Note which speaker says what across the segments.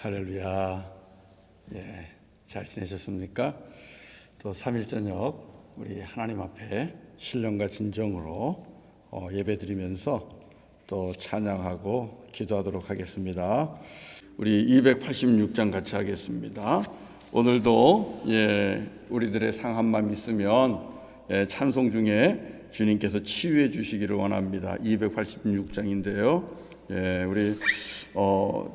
Speaker 1: 할렐루야. 잘 지내셨습니까? 또 3일 저녁 우리 하나님 앞에 신령과 진정으로 예배드리면서 또 찬양하고 기도하도록 하겠습니다. 우리 286장 같이 하겠습니다. 오늘도 우리들의 상함만 있으면 찬송 중에 주님께서 치유해 주시기를 원합니다. 286장인데요. 우리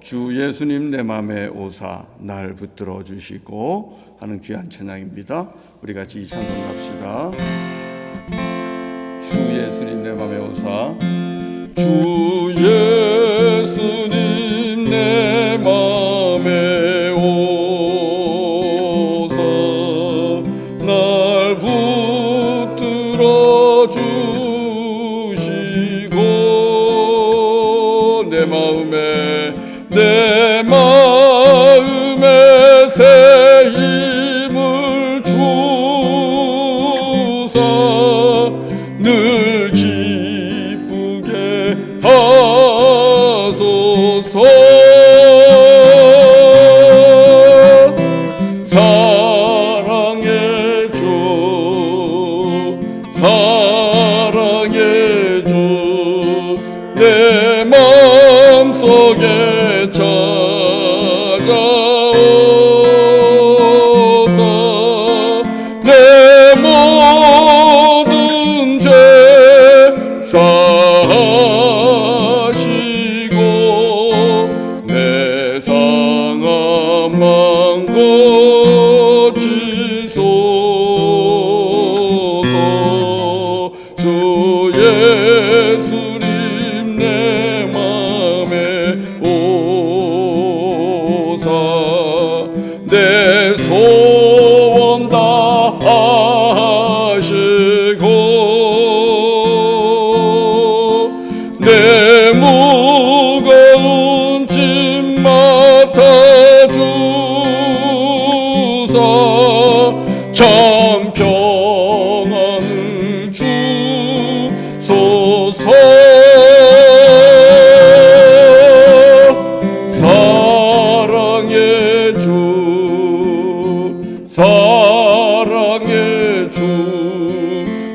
Speaker 1: 주 예수님 내 맘에 오사 날 붙들어 주시고 하는 귀한 찬양입니다. 우리 같이 이 찬송 합시다. 주 예수님 내 맘에 오사, 주 예수님 내 맘에 오사 날 붙들어 주시고 내 마음에 새 힘을 주사 늘 기쁘게 하소서. 사랑의 주, 사랑의 주, 내 마음속에 찾아오사 내 모든 죄 사하시고 내 상함만 고치소서. 주 예수님 내 맘에 오사 내 소원 다 하시고 내 무거운 짐 맡아주사 참 평안을 주소서. 사랑의 주, 사랑의 주,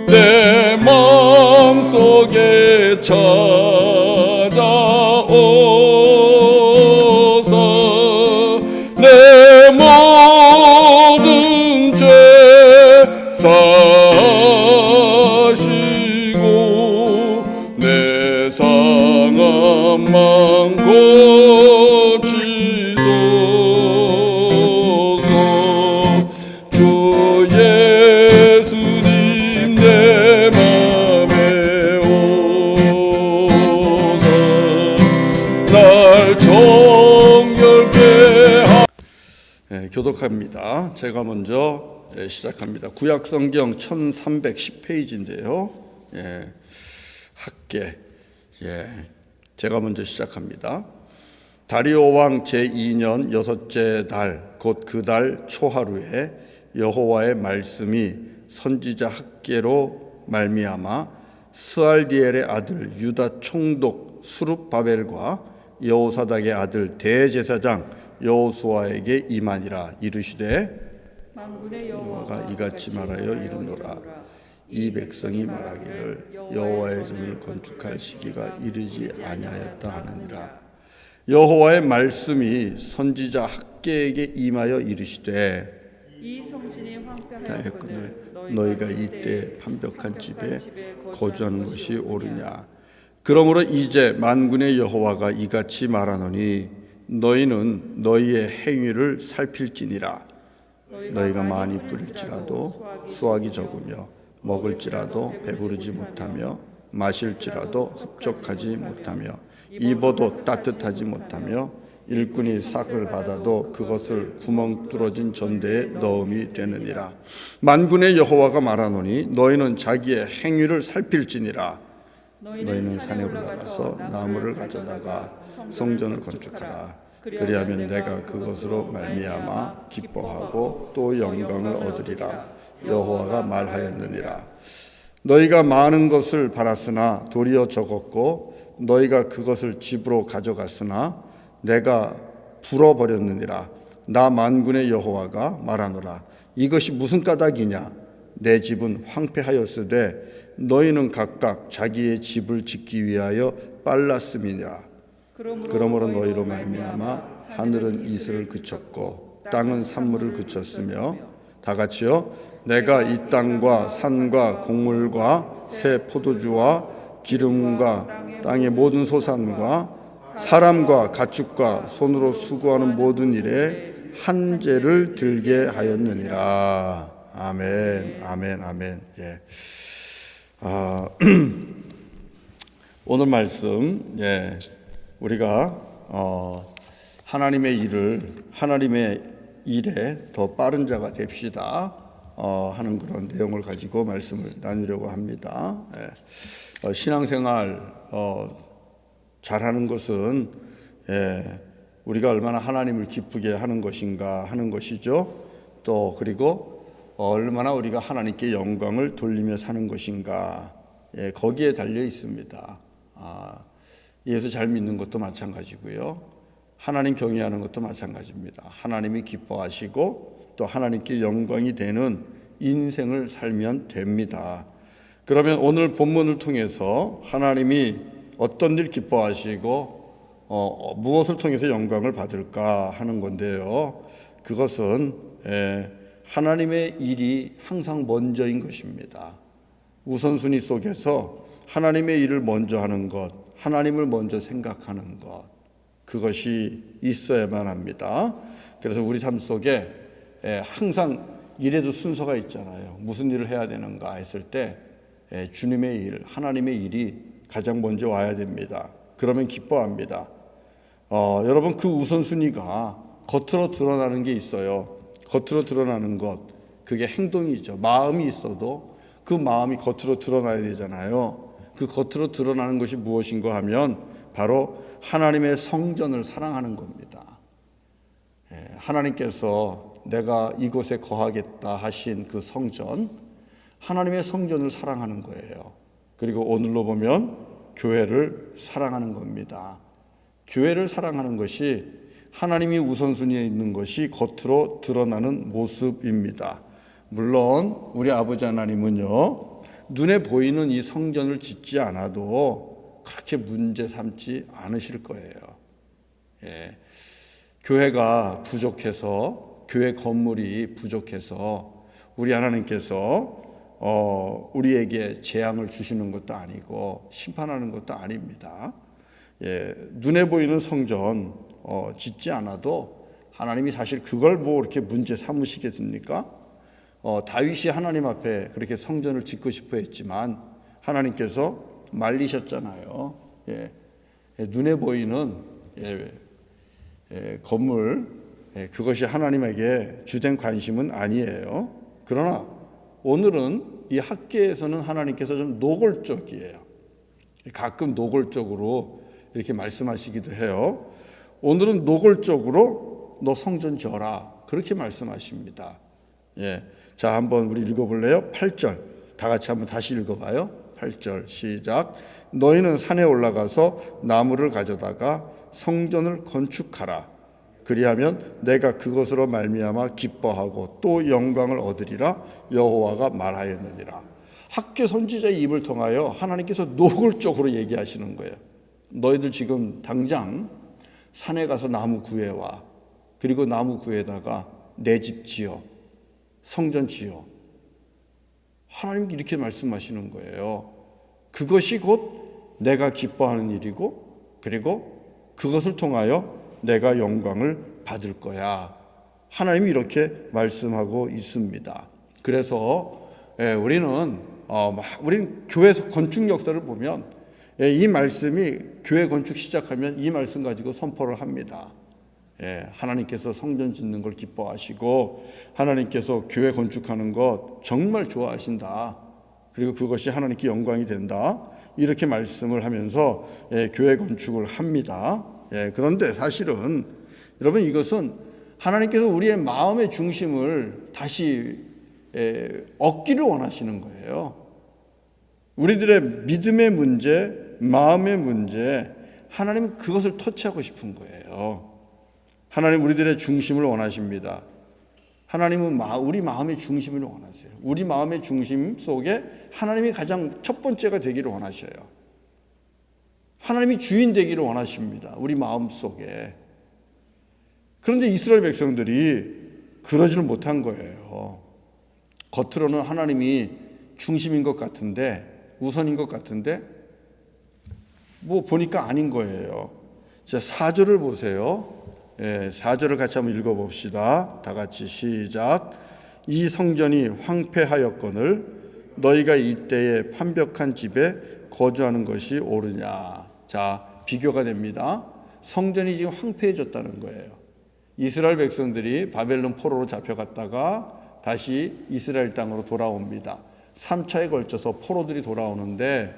Speaker 1: 내 마음속에 찾아오사 내 모든 죄 사하시고 내 상함만 고치소서. 주 예수님 내 맘에 오사 날 정결케 교독합니다. 제가 먼저 시작합니다. 구약성경 1310페이지인데요. 학계. 제가 먼저 시작합니다. 다리오 왕 제2년 여섯째 달 곧 그 달 초하루에 여호와의 말씀이 선지자 학계로 말미암아 스알디엘의 아들 유다 총독 수룹바벨과 여호사닥의 아들 대제사장 여호수아에게 임하니라. 이르시되
Speaker 2: 만군의
Speaker 1: 여호와가 이같이 말하여 이르노라. 이 백성이 말하기를 여호와의 전을 건축할 시기가 이르지 아니하였다 하느니라. 여호와의 말씀이 선지자 학계에게 임하여 이르시되
Speaker 2: 이 성진이 황폐하였거늘
Speaker 1: 너희가 이때 판벽한 집에 거주하는 것이 옳으냐. 그러므로 이제 만군의 여호와가 이같이 말하노니 너희는 너희의 행위를 살필지니라. 너희가 많이 뿌릴지라도 수확이 적으며 먹을지라도 배부르지 못하며 마실지라도 흡족하지 못하며 입어도 따뜻하지 못하며 일꾼이 삭을 받아도 그것을 구멍 뚫어진 전대에 넣음이 되느니라. 만군의 여호와가 말하노니 너희는 자기의 행위를 살필지니라. 너희는 산에 올라가서 나무를 가져다가 성전을 건축하라. 그리하면 내가 그것으로 말미암아 기뻐하고 또 영광을 얻으리라. 여호와가 말하였느니라. 너희가 많은 것을 바랐으나 도리어 적었고 너희가 그것을 집으로 가져갔으나 내가 불어버렸느니라. 나 만군의 여호와가 말하노라. 이것이 무슨 까닭이냐? 내 집은 황폐하였으되 너희는 각각 자기의 집을 짓기 위하여 빨랐음이니라. 그러므로 너희로 말미암아 하늘은 이슬을 그쳤고 땅은 산물을 그쳤으며 다 같이요. 내가 이 땅과 산과 곡물과 새 포도주와 기름과 땅의 모든 소산과 사람과 가축과 손으로 수고하는 모든 일에 한죄를 들게 하였느니라. 아멘, 아멘, 아멘. 예. 오늘 말씀, 우리가 하나님의 일에 더 빠른 자가 됩시다 하는 그런 내용을 가지고 말씀을 나누려고 합니다. 신앙생활 잘하는 것은 우리가 얼마나 하나님을 기쁘게 하는 것인가 하는 것이죠. 또 그리고 얼마나 우리가 하나님께 영광을 돌리며 사는 것인가, 거기에 달려 있습니다. 예수 잘 믿는 것도 마찬가지고요. 하나님 경외하는 것도 마찬가지입니다. 하나님이 기뻐하시고 또 하나님께 영광이 되는 인생을 살면 됩니다. 그러면 오늘 본문을 통해서 하나님이 어떤 일 기뻐하시고 무엇을 통해서 영광을 받을까 하는 건데요. 그것은 하나님의 일이 항상 먼저인 것입니다. 우선순위 속에서 하나님의 일을 먼저 하는 것, 하나님을 먼저 생각하는 것, 그것이 있어야만 합니다. 그래서 우리 삶 속에 항상 일에도 순서가 있잖아요. 무슨 일을 해야 되는가 했을 때 주님의 일, 하나님의 일이 가장 먼저 와야 됩니다. 그러면 기뻐합니다. 여러분, 그 우선순위가 겉으로 드러나는 게 있어요. 겉으로 드러나는 것, 그게 행동이죠. 마음이 있어도 그 마음이 겉으로 드러나야 되잖아요. 그 겉으로 드러나는 것이 무엇인가 하면 바로 하나님의 성전을 사랑하는 겁니다. 하나님께서 내가 이곳에 거하겠다 하신 그 성전, 하나님의 성전을 사랑하는 거예요. 그리고 오늘로 보면 교회를 사랑하는 겁니다. 교회를 사랑하는 것이 하나님이 우선순위에 있는 것이 겉으로 드러나는 모습입니다. 물론 우리 아버지 하나님은요, 눈에 보이는 이 성전을 짓지 않아도 그렇게 문제 삼지 않으실 거예요. 교회가 부족해서, 교회 건물이 부족해서 우리 하나님께서 우리에게 재앙을 주시는 것도 아니고 심판하는 것도 아닙니다. 눈에 보이는 성전 짓지 않아도 하나님이 사실 그걸 뭐 이렇게 문제 삼으시겠습니까? 다윗이 하나님 앞에 그렇게 성전을 짓고 싶어 했지만 하나님께서 말리셨잖아요. 눈에 보이는 건물, 그것이 하나님에게 주된 관심은 아니에요. 그러나 오늘은 이 학계에서는 하나님께서 좀 노골적이에요. 가끔 노골적으로 이렇게 말씀하시기도 해요. 오늘은 노골적으로 너 성전 져라, 그렇게 말씀하십니다. 자, 한번 우리 읽어볼래요? 8절 다 같이 한번 다시 읽어봐요. 8절 시작. 너희는 산에 올라가서 나무를 가져다가 성전을 건축하라. 그리하면 내가 그것으로 말미암아 기뻐하고 또 영광을 얻으리라. 여호와가 말하였느니라. 학계 선지자의 입을 통하여 하나님께서 노골적으로 얘기하시는 거예요. 너희들 지금 당장 산에 가서 나무 구해와. 그리고 나무 구해다가 내 집 지어, 성전 지어. 하나님께 이렇게 말씀하시는 거예요. 그것이 곧 내가 기뻐하는 일이고, 그리고 그것을 통하여 내가 영광을 받을 거야. 하나님이 이렇게 말씀하고 있습니다. 그래서 우리는 교회 건축 역사를 보면 이 말씀이 교회 건축 시작하면 이 말씀 가지고 선포를 합니다. 하나님께서 성전 짓는 걸 기뻐하시고 하나님께서 교회 건축하는 것 정말 좋아하신다. 그리고 그것이 하나님께 영광이 된다. 이렇게 말씀을 하면서 교회 건축을 합니다. 그런데 사실은 여러분, 이것은 하나님께서 우리의 마음의 중심을 다시 얻기를 원하시는 거예요. 우리들의 믿음의 문제, 마음의 문제, 하나님은 그것을 터치하고 싶은 거예요. 하나님 우리들의 중심을 원하십니다. 하나님은 우리 마음의 중심을 원하세요. 우리 마음의 중심 속에 하나님이 가장 첫 번째가 되기를 원하셔요. 하나님이 주인 되기를 원하십니다. 우리 마음 속에. 그런데 이스라엘 백성들이 그러지를 못한 거예요. 겉으로는 하나님이 중심인 것 같은데, 우선인 것 같은데 뭐 보니까 아닌 거예요. 자, 4절을 보세요. 4절을 같이 한번 읽어봅시다. 다 같이 시작. 이 성전이 황폐하였거늘 너희가 이때에 판벽한 집에 거주하는 것이 옳으냐. 자, 비교가 됩니다. 성전이 지금 황폐해졌다는 거예요. 이스라엘 백성들이 바벨론 포로로 잡혀갔다가 다시 이스라엘 땅으로 돌아옵니다. 3차에 걸쳐서 포로들이 돌아오는데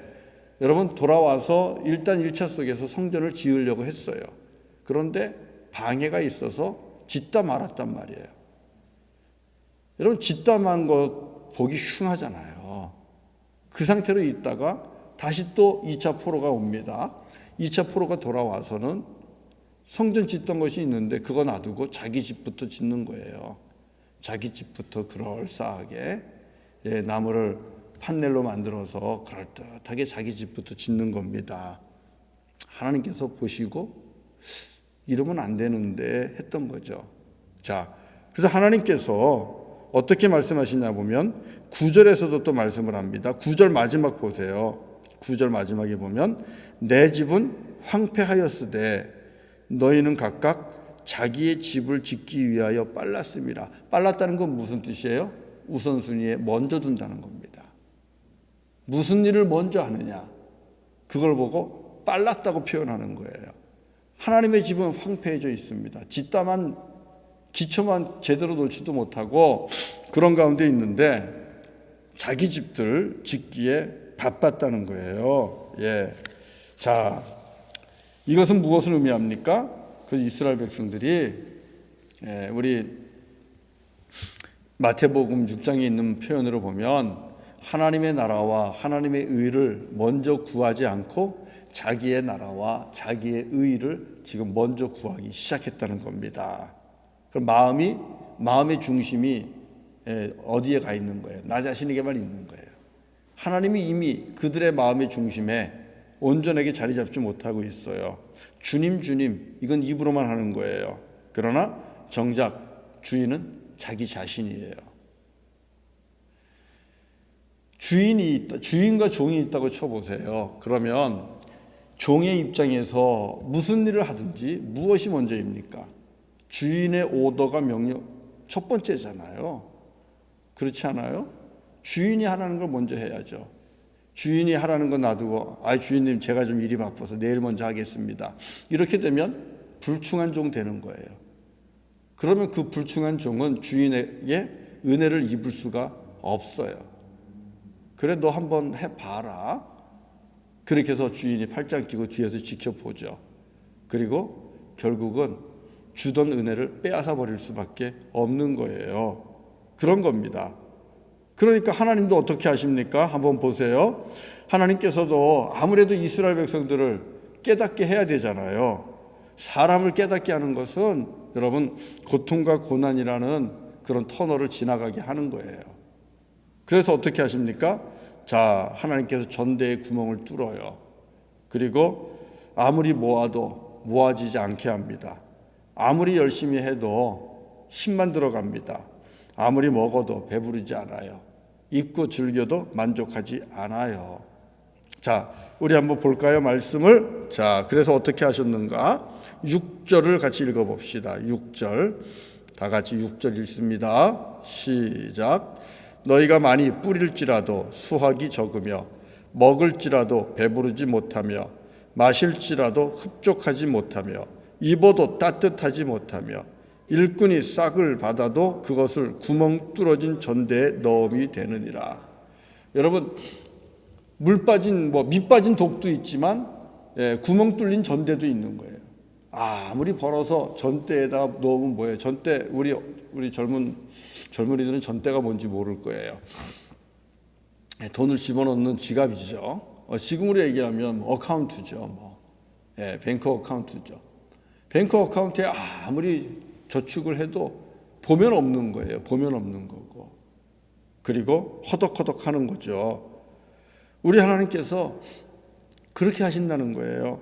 Speaker 1: 여러분, 돌아와서 일단 1차 속에서 성전을 지으려고 했어요. 그런데 방해가 있어서 짓다 말았단 말이에요. 여러분, 짓다 만 거 보기 흉하잖아요. 그 상태로 있다가 다시 또 2차 포로가 옵니다. 2차 포로가 돌아와서는 성전 짓던 것이 있는데 그거 놔두고 자기 집부터 짓는 거예요. 자기 집부터 그럴싸하게 나무를 판넬로 만들어서 그럴듯하게 자기 집부터 짓는 겁니다. 하나님께서 보시고 이러면 안 되는데 했던 거죠. 자, 그래서 하나님께서 어떻게 말씀하시냐 보면 9절에서도 또 말씀을 합니다. 9절 마지막 보세요. 9절 마지막에 보면 내 집은 황폐하였으되 너희는 각각 자기의 집을 짓기 위하여 빨랐습니다. 빨랐다는 건 무슨 뜻이에요? 우선순위에 먼저 둔다는 겁니다. 무슨 일을 먼저 하느냐, 그걸 보고 빨랐다고 표현하는 거예요. 하나님의 집은 황폐해져 있습니다. 짓다만 기초만 제대로 놓지도 못하고 그런 가운데 있는데 자기 집들 짓기에 바빴다는 거예요. 자, 이것은 무엇을 의미합니까? 그 이스라엘 백성들이 우리 마태복음 6장에 있는 표현으로 보면 하나님의 나라와 하나님의 의를 먼저 구하지 않고 자기의 나라와 자기의 의를 지금 먼저 구하기 시작했다는 겁니다. 그럼 마음의 중심이 어디에 가 있는 거예요? 나 자신에게만 있는 거예요. 하나님이 이미 그들의 마음의 중심에 온전하게 자리 잡지 못하고 있어요. 주님, 주님, 이건 입으로만 하는 거예요. 그러나 정작 주인은 자기 자신이에요. 주인이 있다, 주인과 종이 있다고 쳐보세요. 그러면 종의 입장에서 무슨 일을 하든지 무엇이 먼저입니까? 주인의 오더가 명령 첫 번째잖아요. 그렇지 않아요? 주인이 하라는 걸 먼저 해야죠. 주인이 하라는 건 놔두고 주인님 제가 좀 일이 바빠서 내일 먼저 하겠습니다. 이렇게 되면 불충한 종 되는 거예요. 그러면 그 불충한 종은 주인에게 은혜를 입을 수가 없어요. 그래 너 한번 해봐라. 그렇게 해서 주인이 팔짱 끼고 뒤에서 지켜보죠. 그리고 결국은 주던 은혜를 빼앗아 버릴 수밖에 없는 거예요. 그런 겁니다. 그러니까 하나님도 어떻게 하십니까? 한번 보세요. 하나님께서도 아무래도 이스라엘 백성들을 깨닫게 해야 되잖아요. 사람을 깨닫게 하는 것은 여러분 고통과 고난이라는 그런 터널을 지나가게 하는 거예요. 그래서 어떻게 하십니까? 자, 하나님께서 전대의 구멍을 뚫어요. 그리고 아무리 모아도 모아지지 않게 합니다. 아무리 열심히 해도 힘만 들어갑니다. 아무리 먹어도 배부르지 않아요. 입고 즐겨도 만족하지 않아요. 자, 우리 한번 볼까요? 말씀을. 자, 그래서 어떻게 하셨는가? 6절을 같이 읽어봅시다. 6절. 다 같이 6절 읽습니다. 시작. 너희가 많이 뿌릴지라도 수확이 적으며 먹을지라도 배부르지 못하며 마실지라도 흡족하지 못하며 입어도 따뜻하지 못하며 일꾼이 싹을 받아도 그것을 구멍 뚫어진 전대에 넣음이 되느니라. 여러분 밑 빠진 독도 있지만 구멍 뚫린 전대도 있는 거예요. 아무리 벌어서 전대에다 넣으면 뭐예요? 전대 우리 젊은이들은 전대가 뭔지 모를 거예요. 돈을 집어넣는 지갑이죠. 지금으로 얘기하면 어카운트죠. 뱅크 어카운트죠. 뱅크 어카운트에 아무리 저축을 해도 보면 없는 거예요. 보면 없는 거고. 그리고 허덕허덕 하는 거죠. 우리 하나님께서 그렇게 하신다는 거예요.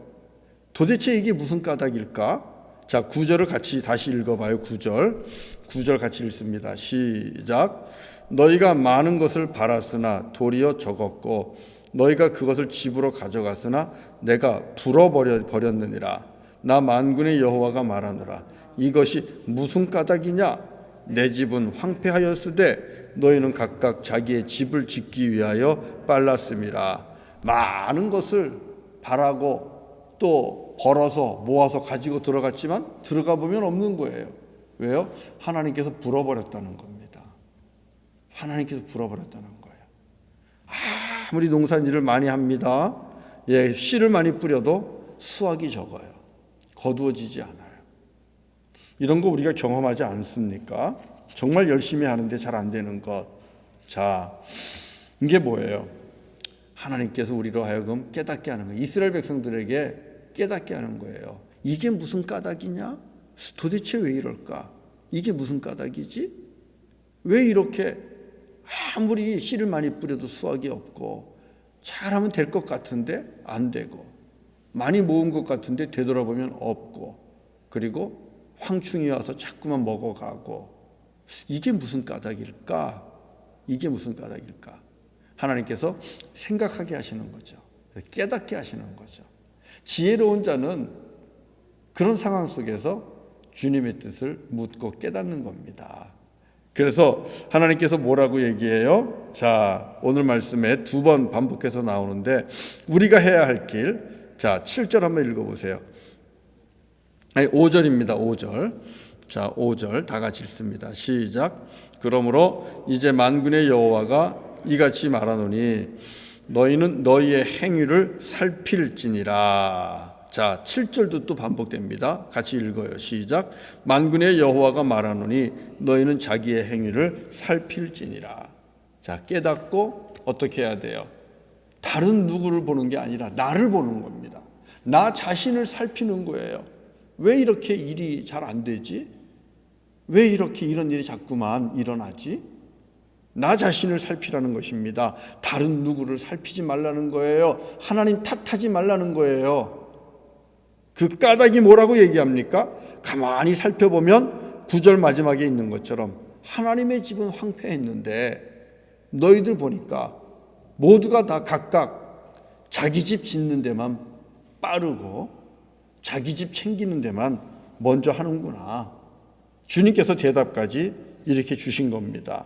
Speaker 1: 도대체 이게 무슨 까닭일까? 자, 9절을 같이 다시 읽어봐요. 9절 같이 읽습니다. 시작. 너희가 많은 것을 바랐으나 도리어 적었고 너희가 그것을 집으로 가져갔으나 내가 불어버렸느니라. 나 만군의 여호와가 말하노라. 이것이 무슨 까닭이냐? 내 집은 황폐하였으되 너희는 각각 자기의 집을 짓기 위하여 빨랐음이라. 많은 것을 바라고 또 벌어서 모아서 가지고 들어갔지만 들어가 보면 없는 거예요. 왜요? 하나님께서 불어버렸다는 겁니다. 하나님께서 불어버렸다는 거예요. 아무리 농산일을 많이 합니다. 예, 씨를 많이 뿌려도 수확이 적어요. 거두어지지 않아요. 이런 거 우리가 경험하지 않습니까? 정말 열심히 하는데 잘 안 되는 것. 자, 이게 뭐예요? 하나님께서 우리로 하여금 깨닫게 하는 거예요. 이스라엘 백성들에게 깨닫게 하는 거예요. 이게 무슨 까닭이냐? 도대체 왜 이럴까? 이게 무슨 까닭이지? 왜 이렇게 아무리 씨를 많이 뿌려도 수확이 없고 잘하면 될 것 같은데 안 되고 많이 모은 것 같은데 되돌아보면 없고 그리고 황충이 와서 자꾸만 먹어가고 이게 무슨 까닭일까? 이게 무슨 까닭일까? 하나님께서 생각하게 하시는 거죠. 깨닫게 하시는 거죠. 지혜로운 자는 그런 상황 속에서 주님의 뜻을 묻고 깨닫는 겁니다. 그래서 하나님께서 뭐라고 얘기해요? 자, 오늘 말씀에 두 번 반복해서 나오는데 우리가 해야 할 길. 자, 7절 한번 읽어보세요. 아니, 5절입니다. 5절. 자, 5절 다 같이 읽습니다. 시작. 그러므로 이제 만군의 여호와가 이같이 말하노니 너희는 너희의 행위를 살필지니라. 자, 7절도 또 반복됩니다. 같이 읽어요. 시작. 만군의 여호와가 말하노니 너희는 자기의 행위를 살필지니라. 자, 깨닫고 어떻게 해야 돼요? 다른 누구를 보는 게 아니라 나를 보는 겁니다. 나 자신을 살피는 거예요. 왜 이렇게 일이 잘 안 되지? 왜 이렇게 이런 일이 자꾸만 일어나지? 나 자신을 살피라는 것입니다. 다른 누구를 살피지 말라는 거예요. 하나님 탓하지 말라는 거예요. 그 까닭이 뭐라고 얘기합니까? 가만히 살펴보면 9절 마지막에 있는 것처럼 하나님의 집은 황폐했는데 너희들 보니까 모두가 다 각각 자기 집 짓는 데만 빠르고 자기 집 챙기는 데만 먼저 하는구나. 주님께서 대답까지 이렇게 주신 겁니다.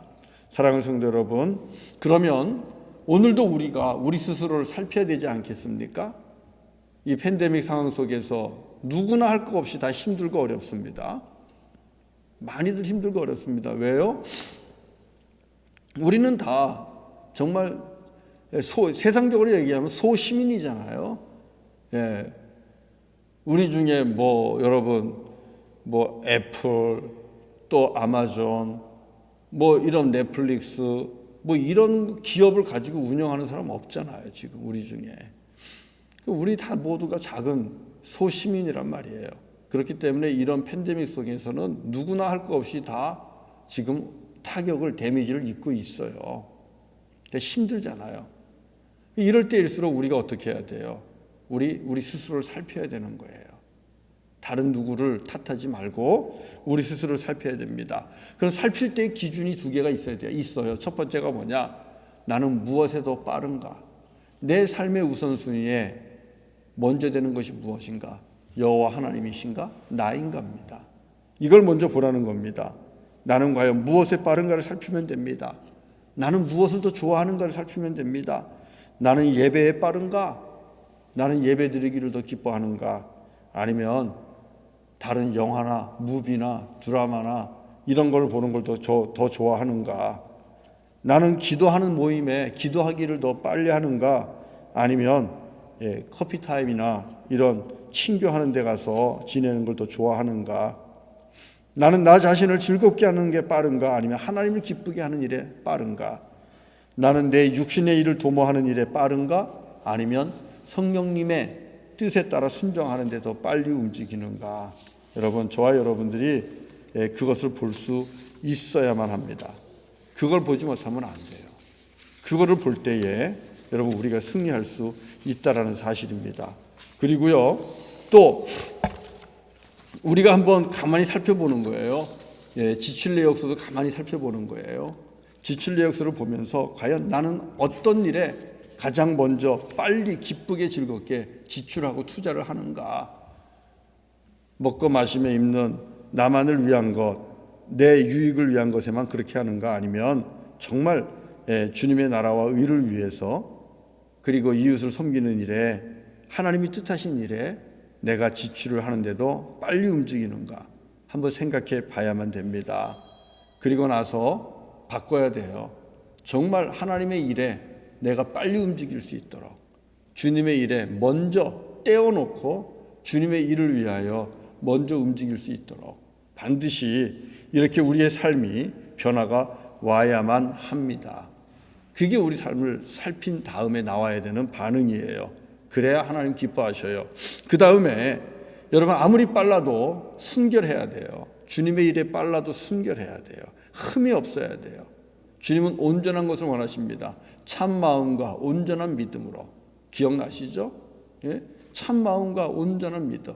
Speaker 1: 사랑하는 성도 여러분, 그러면 오늘도 우리가 우리 스스로를 살펴야 되지 않겠습니까? 이 팬데믹 상황 속에서 누구나 할 거 없이 다 힘들고 어렵습니다. 많이들 힘들고 어렵습니다. 왜요? 우리는 다 정말 세상적으로 얘기하면 소시민이잖아요. 예. 우리 중에 여러분 애플 또 아마존 이런 넷플릭스 이런 기업을 가지고 운영하는 사람 없잖아요. 지금 우리 중에. 우리 다 모두가 작은 소시민이란 말이에요. 그렇기 때문에 이런 팬데믹 속에서는 누구나 할 거 없이 다 지금 타격을 데미지를 입고 있어요. 힘들잖아요. 이럴 때일수록 우리가 어떻게 해야 돼요? 우리 스스로를 살펴야 되는 거예요. 다른 누구를 탓하지 말고 우리 스스로를 살펴야 됩니다. 그럼 살필 때 기준이 두 개가 있어야 돼요. 있어요. 첫 번째가 뭐냐? 나는 무엇에 더 빠른가? 내 삶의 우선순위에 먼저 되는 것이 무엇인가? 여호와 하나님이신가? 나인가입니다. 이걸 먼저 보라는 겁니다. 나는 과연 무엇에 빠른가를 살피면 됩니다. 나는 무엇을 더 좋아하는가를 살피면 됩니다. 나는 예배에 빠른가? 나는 예배 드리기를 더 기뻐하는가? 아니면 다른 영화나 무비나 드라마나 이런 걸 보는 걸 더 좋아하는가? 나는 기도하는 모임에 기도하기를 더 빨리 하는가? 아니면 커피 타임이나 이런 친교하는 데 가서 지내는 걸 더 좋아하는가? 나는 나 자신을 즐겁게 하는 게 빠른가? 아니면 하나님을 기쁘게 하는 일에 빠른가? 나는 내 육신의 일을 도모하는 일에 빠른가? 아니면 성령님의 뜻에 따라 순종하는 데 더 빨리 움직이는가? 여러분, 저와 여러분들이 그것을 볼 수 있어야만 합니다. 그걸 보지 못하면 안 돼요. 그거를 볼 때에 여러분 우리가 승리할 수 있다라는 사실입니다. 그리고요, 또 우리가 한번 가만히 살펴보는 거예요. 지출 내역서도 가만히 살펴보는 거예요. 지출 내역서를 보면서 과연 나는 어떤 일에 가장 먼저 빨리 기쁘게 즐겁게 지출하고 투자를 하는가. 먹고 마시며 입는 나만을 위한 것, 내 유익을 위한 것에만 그렇게 하는가, 아니면 정말 주님의 나라와 의를 위해서, 그리고 이웃을 섬기는 일에, 하나님이 뜻하신 일에 내가 지출을 하는데도 빨리 움직이는가 한번 생각해 봐야만 됩니다. 그리고 나서 바꿔야 돼요. 정말 하나님의 일에 내가 빨리 움직일 수 있도록 주님의 일에 먼저 떼어놓고 주님의 일을 위하여 먼저 움직일 수 있도록 반드시 이렇게 우리의 삶이 변화가 와야만 합니다. 그게 우리 삶을 살핀 다음에 나와야 되는 반응이에요. 그래야 하나님 기뻐하셔요. 그 다음에 여러분, 아무리 빨라도 순결해야 돼요. 주님의 일에 빨라도 순결해야 돼요. 흠이 없어야 돼요. 주님은 온전한 것을 원하십니다. 참 마음과 온전한 믿음으로. 기억나시죠? 참 마음과 온전한 믿음,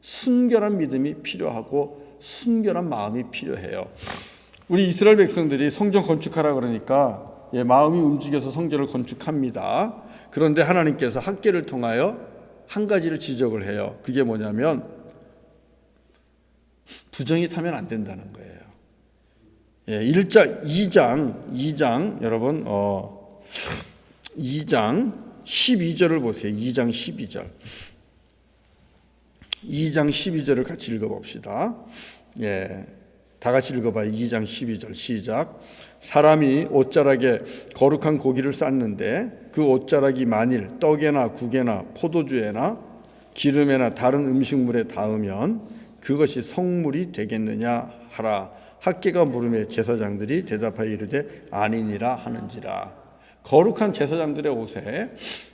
Speaker 1: 순결한 믿음이 필요하고 순결한 마음이 필요해요. 우리 이스라엘 백성들이 성전 건축하라 그러니까 마음이 움직여서 성전을 건축합니다. 그런데 하나님께서 학개를 통하여 한 가지를 지적을 해요. 그게 뭐냐면 부정이 타면 안 된다는 거예요. 2장 여러분 2장 12절을 보세요. 2장 12절. 2장 12절을 같이 읽어봅시다. 다 같이 읽어봐요. 2장 12절 시작. 사람이 옷자락에 거룩한 고기를 쌓는데 그 옷자락이 만일 떡에나 국에나 포도주에나 기름에나 다른 음식물에 닿으면 그것이 성물이 되겠느냐 하라. 학개가 물음에 제사장들이 대답하여 이르되 아니니라 하는지라. 거룩한 제사장들의 옷에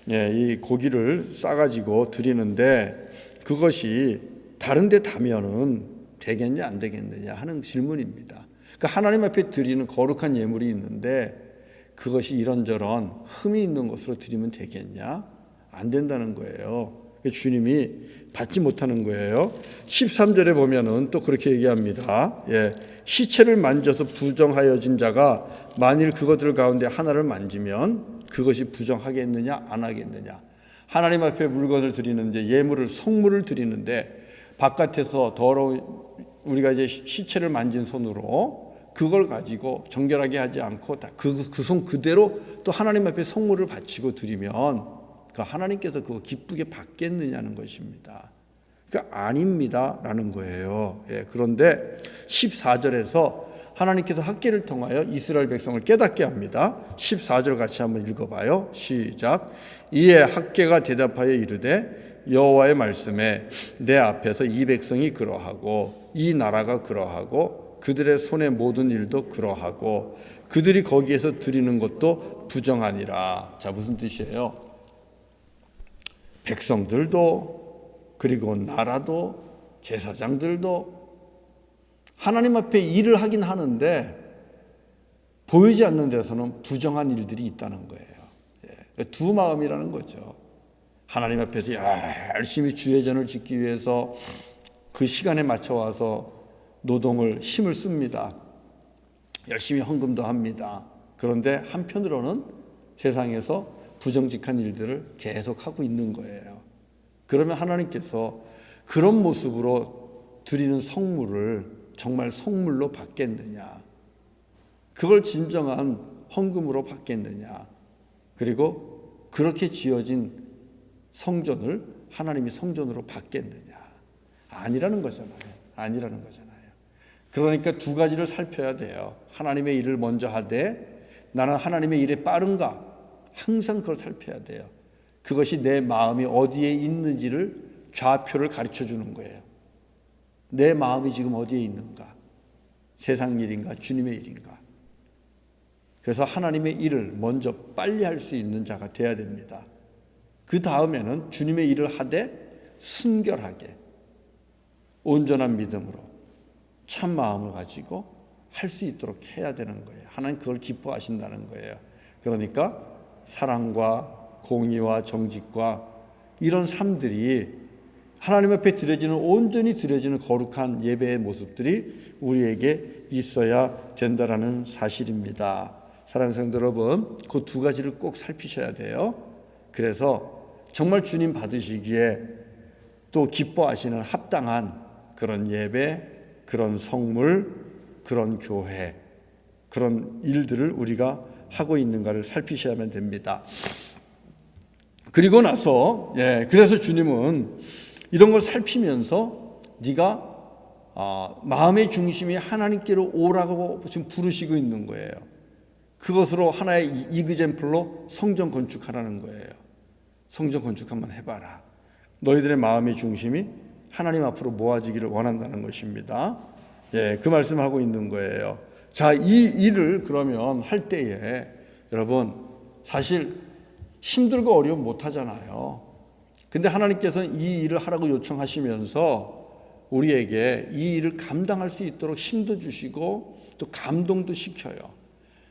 Speaker 1: 이 고기를 싸가지고 드리는데 그것이 다른 데 닿으면은 되겠냐 안 되겠느냐 하는 질문입니다. 그러니까 하나님 앞에 드리는 거룩한 예물이 있는데 그것이 이런저런 흠이 있는 것으로 드리면 되겠냐? 안 된다는 거예요. 주님이 받지 못하는 거예요. 13절에 보면은 또 그렇게 얘기합니다. 시체를 만져서 부정하여진 자가 만일 그것들 가운데 하나를 만지면 그것이 부정하겠느냐 안 하겠느냐. 하나님 앞에 물건을 드리는데 예물을 성물을 드리는데 바깥에서 더러운 우리가 이제 시체를 만진 손으로 그걸 가지고 정결하게 하지 않고 그 손 그대로 또 하나님 앞에 성물을 바치고 드리면 그 하나님께서 그거 기쁘게 받겠느냐는 것입니다. 그러니까 아닙니다라는 거예요. 그런데 14절에서 하나님께서 학개를 통하여 이스라엘 백성을 깨닫게 합니다. 14절 같이 한번 읽어봐요. 시작. 이에 학개가 대답하여 이르되 여호와의 말씀에 내 앞에서 이 백성이 그러하고 이 나라가 그러하고 그들의 손의 모든 일도 그러하고 그들이 거기에서 드리는 것도 부정하니라. 자, 무슨 뜻이에요? 백성들도 그리고 나라도 제사장들도 하나님 앞에 일을 하긴 하는데 보이지 않는 데서는 부정한 일들이 있다는 거예요. 두 마음이라는 거죠. 하나님 앞에서 열심히 주의전을 짓기 위해서 그 시간에 맞춰 와서 노동을 힘을 씁니다. 열심히 헌금도 합니다. 그런데 한편으로는 세상에서 부정직한 일들을 계속 하고 있는 거예요. 그러면 하나님께서 그런 모습으로 드리는 성물을 정말 성물로 받겠느냐? 그걸 진정한 헌금으로 받겠느냐? 그리고 그렇게 지어진 성전을 하나님이 성전으로 받겠느냐? 아니라는 거잖아요. 아니라는 거잖아요. 그러니까 두 가지를 살펴야 돼요. 하나님의 일을 먼저 하되 나는 하나님의 일에 빠른가? 항상 그걸 살펴야 돼요. 그것이 내 마음이 어디에 있는지를 좌표를 가르쳐 주는 거예요. 내 마음이 지금 어디에 있는가? 세상 일인가? 주님의 일인가? 그래서 하나님의 일을 먼저 빨리 할 수 있는 자가 되어야 됩니다. 그 다음에는 주님의 일을 하되 순결하게 온전한 믿음으로 참 마음을 가지고 할 수 있도록 해야 되는 거예요. 하나님 그걸 기뻐하신다는 거예요. 그러니까 사랑과 공의와 정직과 이런 삶들이 하나님 앞에 드려지는, 온전히 드려지는 거룩한 예배의 모습들이 우리에게 있어야 된다라는 사실입니다. 사랑하는 성도 여러분, 그 두 가지를 꼭 살피셔야 돼요. 그래서 정말 주님 받으시기에 또 기뻐하시는 합당한 그런 예배, 그런 성물, 그런 교회, 그런 일들을 우리가 하고 있는가를 살피셔야만 됩니다. 그리고 나서 그래서 주님은 이런 걸 살피면서 네가 마음의 중심이 하나님께로 오라고 지금 부르시고 있는 거예요. 그것으로 하나의 이그젠플로 성전 건축하라는 거예요. 성전 건축 한번 해봐라. 너희들의 마음의 중심이 하나님 앞으로 모아지기를 원한다는 것입니다. 그 말씀하고 있는 거예요. 자, 이 일을 그러면 할 때에 여러분 사실 힘들고 어려움 못 하잖아요. 근데 하나님께서는 이 일을 하라고 요청하시면서 우리에게 이 일을 감당할 수 있도록 힘도 주시고 또 감동도 시켜요.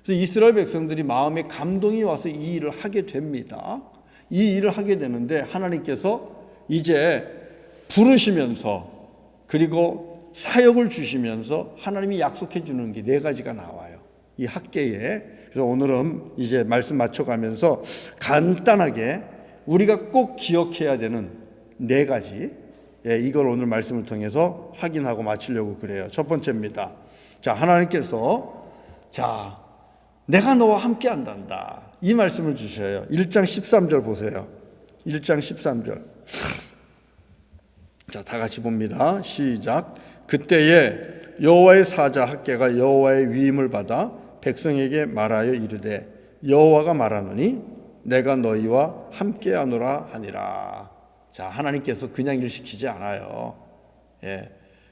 Speaker 1: 그래서 이스라엘 백성들이 마음에 감동이 와서 이 일을 하게 됩니다. 이 일을 하게 되는데 하나님께서 이제 부르시면서 그리고 사역을 주시면서 하나님이 약속해 주는 게 4가지가 나와요. 이 학계에. 그래서 오늘은 이제 말씀 맞춰가면서 간단하게 우리가 꼭 기억해야 되는 4가지, 이걸 오늘 말씀을 통해서 확인하고 마치려고 그래요. 첫 번째입니다. 자, 하나님께서 자, 내가 너와 함께 한단다, 이 말씀을 주셔요. 1장 13절 보세요. 1장 13절. 자, 다 같이 봅니다. 시작. 그때에 여호와의 사자 학개가 여호와의 위임을 받아 백성에게 말하여 이르되 여호와가 말하노니 내가 너희와 함께하노라 하니라. 자, 하나님께서 그냥 일 시키지 않아요.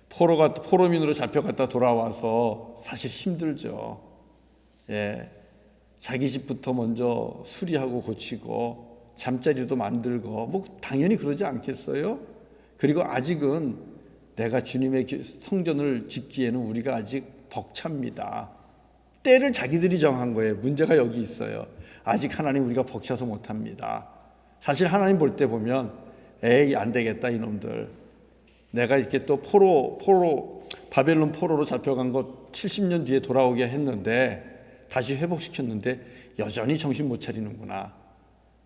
Speaker 1: 포로민으로 잡혀갔다 돌아와서 사실 힘들죠. 자기 집부터 먼저 수리하고 고치고 잠자리도 만들고 뭐 당연히 그러지 않겠어요? 그리고 아직은 내가 주님의 성전을 짓기에는 우리가 아직 벅찹니다. 때를 자기들이 정한 거예요. 문제가 여기 있어요. 아직 하나님 우리가 벅차서 못합니다. 사실 하나님 볼 때 보면 에이 안 되겠다 이놈들. 내가 이렇게 또 바벨론 포로로 잡혀간 것 70년 뒤에 돌아오게 했는데 다시 회복시켰는데 여전히 정신 못 차리는구나.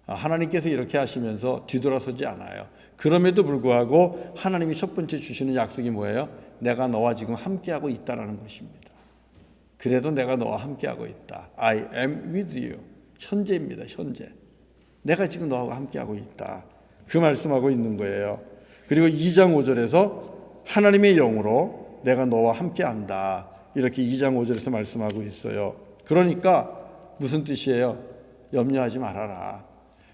Speaker 1: 하나님께서 이렇게 하시면서 뒤돌아서지 않아요. 그럼에도 불구하고 하나님이 첫 번째 주시는 약속이 뭐예요? 내가 너와 지금 함께하고 있다라는 것입니다. 그래도 내가 너와 함께하고 있다. I am with you. 현재입니다. 현재. 내가 지금 너하고 함께하고 있다. 그 말씀하고 있는 거예요. 그리고 2장 5절에서 하나님의 영으로 내가 너와 함께한다. 이렇게 2장 5절에서 말씀하고 있어요. 그러니까 무슨 뜻이에요? 염려하지 말아라.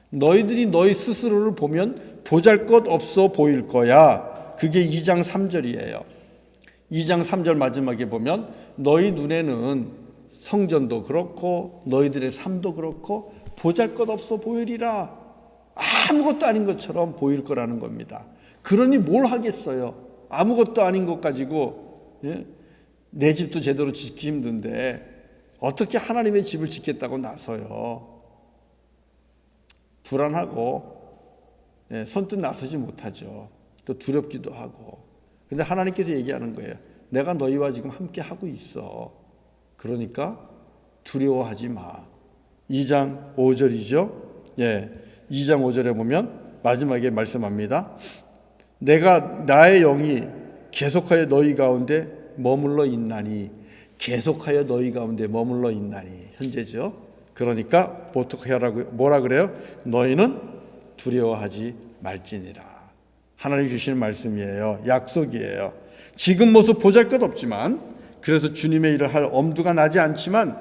Speaker 1: 너희들이 너희 스스로를 보면 보잘것없어 보일 거야. 그게 2장 3절이에요. 2장 3절 마지막에 보면 너희 눈에는 성전도 그렇고 너희들의 삶도 그렇고 보잘것없어 보이리라. 아무것도 아닌 것처럼 보일 거라는 겁니다. 그러니 뭘 하겠어요? 아무것도 아닌 것 가지고 내 집도 제대로 짓기 힘든데 어떻게 하나님의 집을 짓겠다고 나서요? 불안하고 선뜻 나서지 못하죠. 또 두렵기도 하고. 근데 하나님께서 얘기하는 거예요. 내가 너희와 지금 함께 하고 있어. 그러니까 두려워하지 마. 2장 5절이죠. 2장 5절에 보면 마지막에 말씀합니다. 내가 나의 영이 계속하여 너희 가운데 머물러 있나니. 계속하여 너희 가운데 머물러 있나니. 현재죠. 그러니까 어떻게 하라고, 뭐라 그래요? 너희는 두려워하지 말지니라. 하나님 주시는 말씀이에요. 약속이에요. 지금 모습 보잘것없지만, 그래서 주님의 일을 할 엄두가 나지 않지만,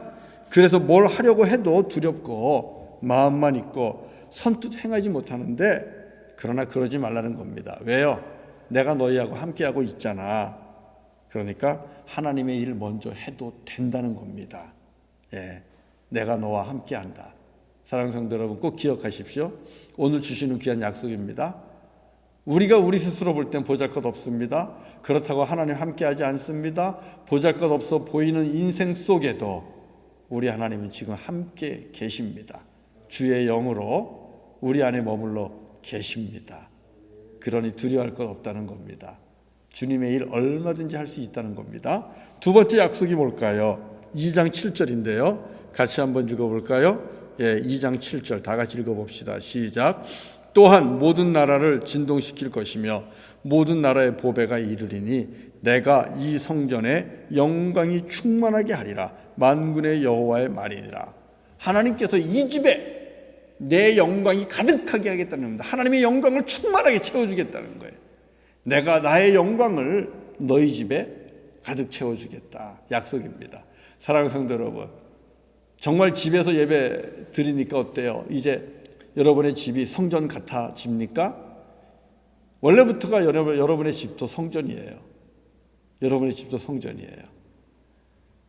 Speaker 1: 그래서 뭘 하려고 해도 두렵고 마음만 있고 선뜻 행하지 못하는데, 그러나 그러지 말라는 겁니다. 왜요? 내가 너희하고 함께하고 있잖아. 그러니까 하나님의 일을 먼저 해도 된다는 겁니다. 내가 너와 함께한다. 사랑하는 성도 여러분, 꼭 기억하십시오. 오늘 주시는 귀한 약속입니다. 우리가 우리 스스로 볼 땐 보잘것없습니다. 그렇다고 하나님 함께하지 않습니다. 보잘것없어 보이는 인생 속에도 우리 하나님은 지금 함께 계십니다. 주의 영으로 우리 안에 머물러 계십니다. 그러니 두려워할 것 없다는 겁니다. 주님의 일 얼마든지 할 수 있다는 겁니다. 두 번째 약속이 뭘까요? 2장 7절인데요. 같이 한번 읽어볼까요? 2장 7절 다 같이 읽어봅시다. 시작. 또한 모든 나라를 진동시킬 것이며 모든 나라의 보배가 이르리니 내가 이 성전에 영광이 충만하게 하리라. 만군의 여호와의 말이니라. 하나님께서 이 집에 내 영광이 가득하게 하겠다는 겁니다. 하나님의 영광을 충만하게 채워주겠다는 거예요. 내가 나의 영광을 너희 집에 가득 채워주겠다. 약속입니다. 사랑하는 성도 여러분, 정말 집에서 예배 드리니까 어때요? 이제 여러분의 집이 성전 같아집니까? 원래부터가 여러분의 집도 성전이에요. 여러분의 집도 성전이에요.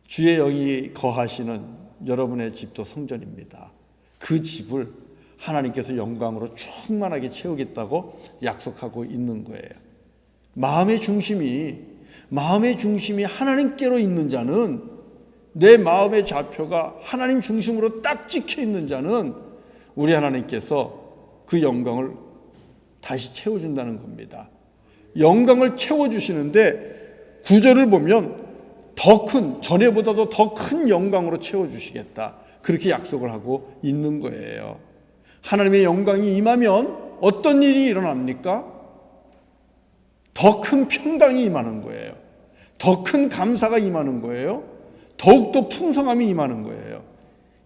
Speaker 1: 주의 영이 거하시는 여러분의 집도 성전입니다. 그 집을 하나님께서 영광으로 충만하게 채우겠다고 약속하고 있는 거예요. 마음의 중심이 하나님께로 있는 자는, 내 마음의 좌표가 하나님 중심으로 딱 찍혀 있는 자는 우리 하나님께서 그 영광을 다시 채워준다는 겁니다. 영광을 채워주시는데 구절을 보면 전에보다도 더 큰 영광으로 채워주시겠다. 그렇게 약속을 하고 있는 거예요. 하나님의 영광이 임하면 어떤 일이 일어납니까? 더 큰 평강이 임하는 거예요. 더 큰 감사가 임하는 거예요. 더욱더 풍성함이 임하는 거예요.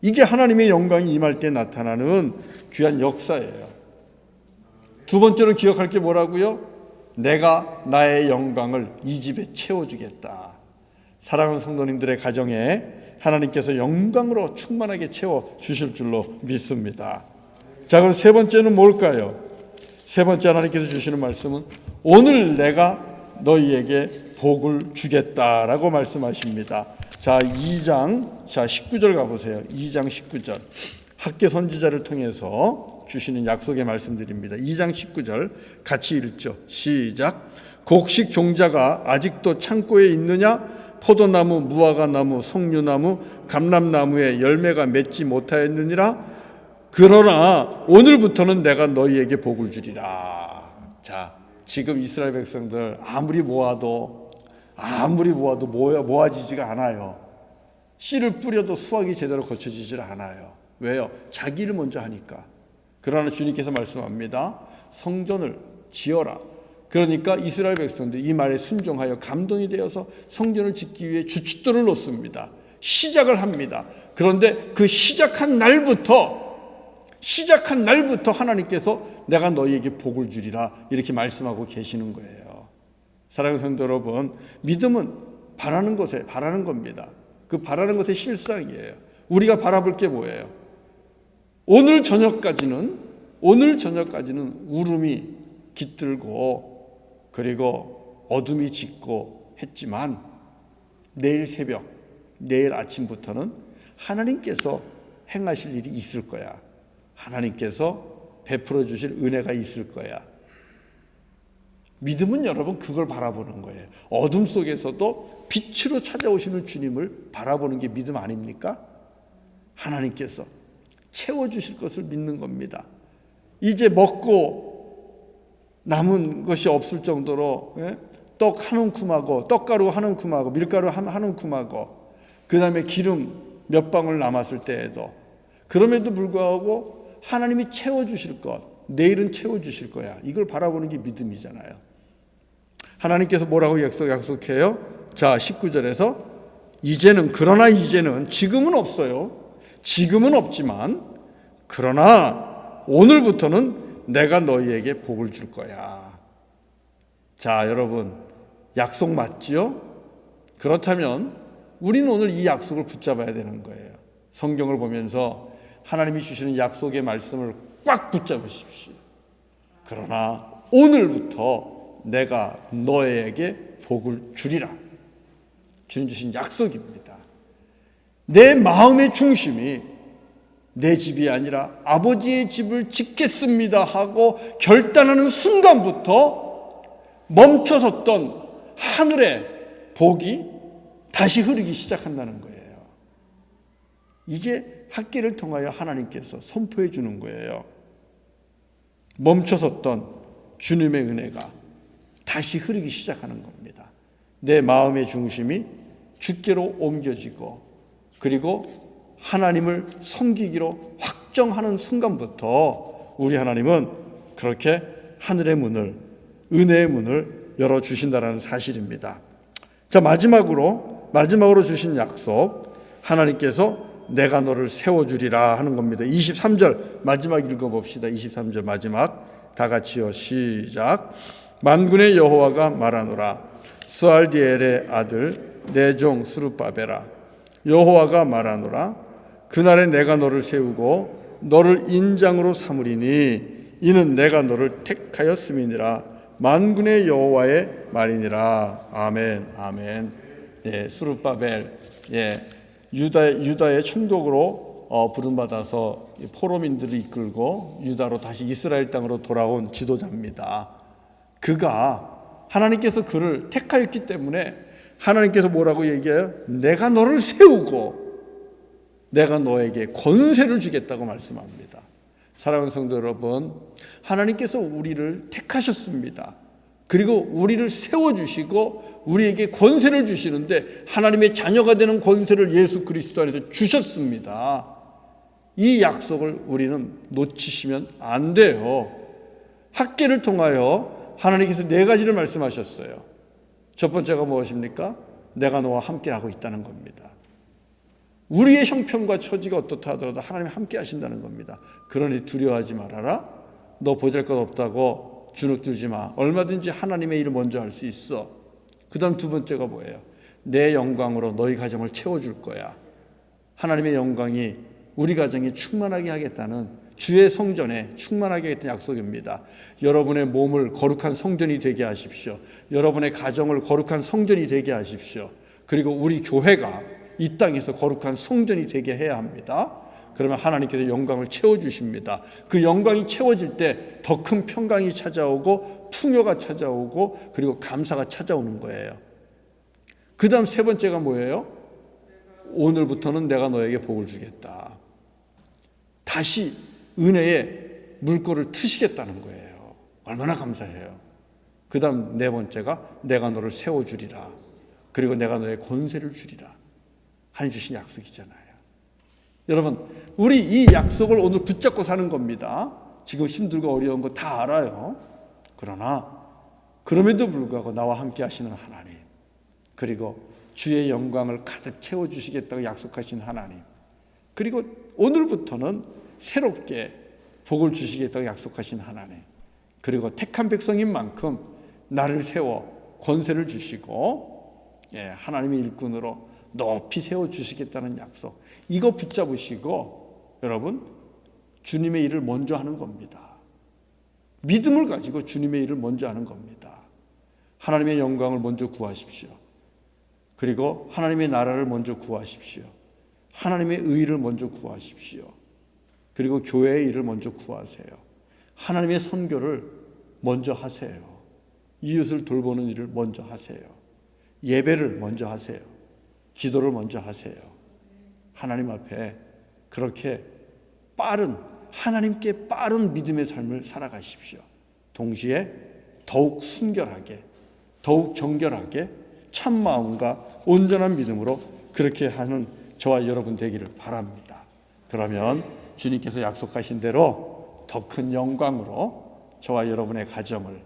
Speaker 1: 이게 하나님의 영광이 임할 때 나타나는 귀한 역사예요. 두 번째로 기억할 게 뭐라고요? 내가 나의 영광을 이 집에 채워주겠다. 사랑하는 성도님들의 가정에 하나님께서 영광으로 충만하게 채워주실 줄로 믿습니다. 자, 그럼 세 번째는 뭘까요? 세 번째 하나님께서 주시는 말씀은 오늘 내가 너희에게 복을 주겠다라고 말씀하십니다. 자, 2장 19절 가보세요. 2장 19절. 학개 선지자를 통해서 주시는 약속의 말씀드립니다. 2장 19절 같이 읽죠. 시작. 곡식 종자가 아직도 창고에 있느냐? 포도나무, 무화과나무, 석류나무, 감람나무에 열매가 맺지 못하였느니라. 그러나 오늘부터는 내가 너희에게 복을 주리라. 자, 지금 이스라엘 백성들 아무리 모아도 모아지지가 않아요. 씨를 뿌려도 수확이 제대로 거쳐지질 않아요. 왜요? 자기 일 먼저 하니까. 그러나 주님께서 말씀합니다. 성전을 지어라. 그러니까 이스라엘 백성들이 이 말에 순종하여 감동이 되어서 성전을 짓기 위해 주춧돌을 놓습니다. 시작을 합니다. 그런데 그 시작한 날부터 하나님께서 내가 너희에게 복을 주리라 이렇게 말씀하고 계시는 거예요. 사랑하는 성도 여러분, 믿음은 바라는 겁니다. 그 바라는 것의 실상이에요. 우리가 바라볼 게 뭐예요? 오늘 저녁까지는 울음이 깃들고 그리고 어둠이 짙고 했지만 내일 새벽, 내일 아침부터는 하나님께서 행하실 일이 있을 거야. 하나님께서 베풀어 주실 은혜가 있을 거야. 믿음은 여러분 그걸 바라보는 거예요. 어둠 속에서도 빛으로 찾아오시는 주님을 바라보는 게 믿음 아닙니까? 하나님께서 채워주실 것을 믿는 겁니다. 이제 먹고 남은 것이 없을 정도로 떡 한 움큼하고 떡가루 한 움큼하고 밀가루 한 움큼하고 그 다음에 기름 몇 방울 남았을 때에도 그럼에도 불구하고 하나님이 채워주실 것, 내일은 채워주실 거야. 이걸 바라보는 게 믿음이잖아요. 하나님께서 뭐라고 약속해요? 자, 19절에서 그러나 이제는 지금은 없어요. 지금은 없지만 그러나 오늘부터는 내가 너희에게 복을 줄 거야. 자, 여러분 약속 맞지요? 그렇다면 우리는 오늘 이 약속을 붙잡아야 되는 거예요. 성경을 보면서 하나님이 주시는 약속의 말씀을 꽉 붙잡으십시오. 그러나 오늘부터 내가 너에게 복을 주리라. 주님 주신 약속입니다. 내 마음의 중심이 내 집이 아니라 아버지의 집을 짓겠습니다 하고 결단하는 순간부터 멈춰섰던 하늘의 복이 다시 흐르기 시작한다는 거예요. 이게 학기를 통하여 하나님께서 선포해 주는 거예요. 멈춰섰던 주님의 은혜가 다시 흐르기 시작하는 겁니다. 내 마음의 중심이 주께로 옮겨지고, 그리고 하나님을 섬기기로 확정하는 순간부터 우리 하나님은 그렇게 하늘의 문을, 은혜의 문을 열어주신다는 사실입니다. 자, 마지막으로 주신 약속, 하나님께서 내가 너를 세워주리라 하는 겁니다. 23절 마지막 읽어봅시다. 23절 마지막 다 같이요. 시작. 만군의 여호와가 말하노라. 스알디엘의 아들 내 종 스룹바벨아, 여호와가 말하노라. 그날에 내가 너를 세우고 너를 인장으로 삼으리니 이는 내가 너를 택하였음이니라. 만군의 여호와의 말이니라. 아멘, 아멘. 예, 스룹바벨, 예, 유다의 총독으로 부름받아서 포로민들을 이끌고 유다로 다시 이스라엘 땅으로 돌아온 지도자입니다. 그가 하나님께서 그를 택하였기 때문에 하나님께서 뭐라고 얘기해요? 내가 너를 세우고 내가 너에게 권세를 주겠다고 말씀합니다. 사랑하는 성도 여러분, 하나님께서 우리를 택하셨습니다. 그리고 우리를 세워주시고 우리에게 권세를 주시는데, 하나님의 자녀가 되는 권세를 예수 그리스도 안에서 주셨습니다. 이 약속을 우리는 놓치시면 안 돼요. 학계를 통하여 하나님께서 4가지를 말씀하셨어요. 첫 번째가 무엇입니까? 내가 너와 함께하고 있다는 겁니다. 우리의 형편과 처지가 어떻다 하더라도 하나님이 함께 하신다는 겁니다. 그러니 두려워하지 말아라. 너 보잘것 없다고 주눅들지 마. 얼마든지 하나님의 일을 먼저 할 수 있어. 그 다음 2번째가 뭐예요? 내 영광으로 너희 가정을 채워줄 거야. 하나님의 영광이 우리 가정이 충만하게 하겠다는, 주의 성전에 충만하게 하겠다는 약속입니다. 여러분의 몸을 거룩한 성전이 되게 하십시오. 여러분의 가정을 거룩한 성전이 되게 하십시오. 그리고 우리 교회가 이 땅에서 거룩한 성전이 되게 해야 합니다. 그러면 하나님께서 영광을 채워주십니다. 그 영광이 채워질 때 더 큰 평강이 찾아오고 풍요가 찾아오고 그리고 감사가 찾아오는 거예요. 그 다음 3번째가 뭐예요? 오늘부터는 내가 너에게 복을 주겠다. 다시 은혜의 물꼬를 트시겠다는 거예요. 얼마나 감사해요. 그 다음 4번째가 내가 너를 세워주리라. 그리고 내가 너의 권세를 주리라. 하나님 주신 약속이잖아요. 여러분, 우리 이 약속을 오늘 붙잡고 사는 겁니다. 지금 힘들고 어려운 거 다 알아요. 그러나 그럼에도 불구하고 나와 함께 하시는 하나님, 그리고 주의 영광을 가득 채워주시겠다고 약속하신 하나님, 그리고 오늘부터는 새롭게 복을 주시겠다고 약속하신 하나님, 그리고 택한 백성인 만큼 나를 세워 권세를 주시고 하나님의 일꾼으로 높이 세워주시겠다는 약속, 이거 붙잡으시고 여러분 주님의 일을 먼저 하는 겁니다. 믿음을 가지고 주님의 일을 먼저 하는 겁니다. 하나님의 영광을 먼저 구하십시오. 그리고 하나님의 나라를 먼저 구하십시오. 하나님의 의를 먼저 구하십시오. 그리고 교회의 일을 먼저 구하세요. 하나님의 선교를 먼저 하세요. 이웃을 돌보는 일을 먼저 하세요. 예배를 먼저 하세요. 기도를 먼저 하세요. 하나님 앞에 그렇게 하나님께 빠른 믿음의 삶을 살아가십시오. 동시에 더욱 순결하게, 더욱 정결하게 참 마음과 온전한 믿음으로 그렇게 하는 저와 여러분 되기를 바랍니다. 그러면 주님께서 약속하신 대로 더 큰 영광으로 저와 여러분의 가정을,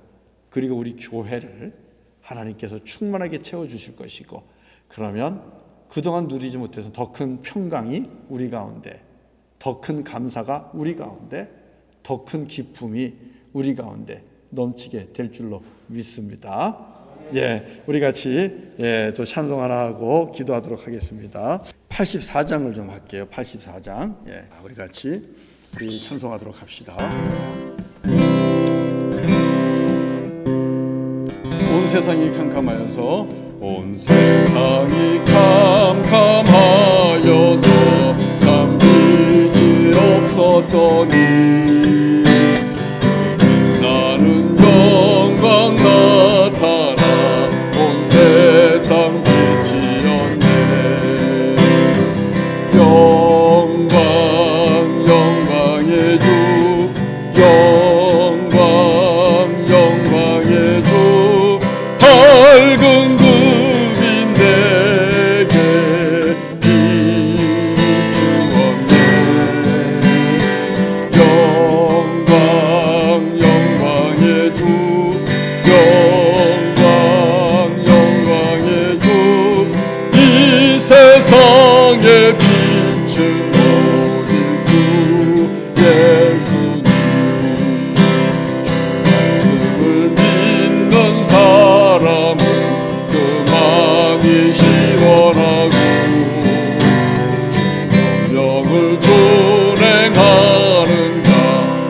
Speaker 1: 그리고 우리 교회를 하나님께서 충만하게 채워주실 것이고, 그러면 그동안 누리지 못해서 더 큰 평강이 우리 가운데, 더 큰 감사가 우리 가운데, 더 큰 기쁨이 우리 가운데 넘치게 될 줄로 믿습니다. 우리 같이 또 찬송 하나 하고 기도하도록 하겠습니다. 84장을 좀 할게요. 84장. 우리 같이 찬송하도록 합시다. 온 세상이 캄캄하여서, 온 세상이 캄캄하여서 감기지로 세상의 빛은 오직 주 예수님. 말씀을 믿는 사람은 그 마음이 시원하고 주 명령을 준행하는 자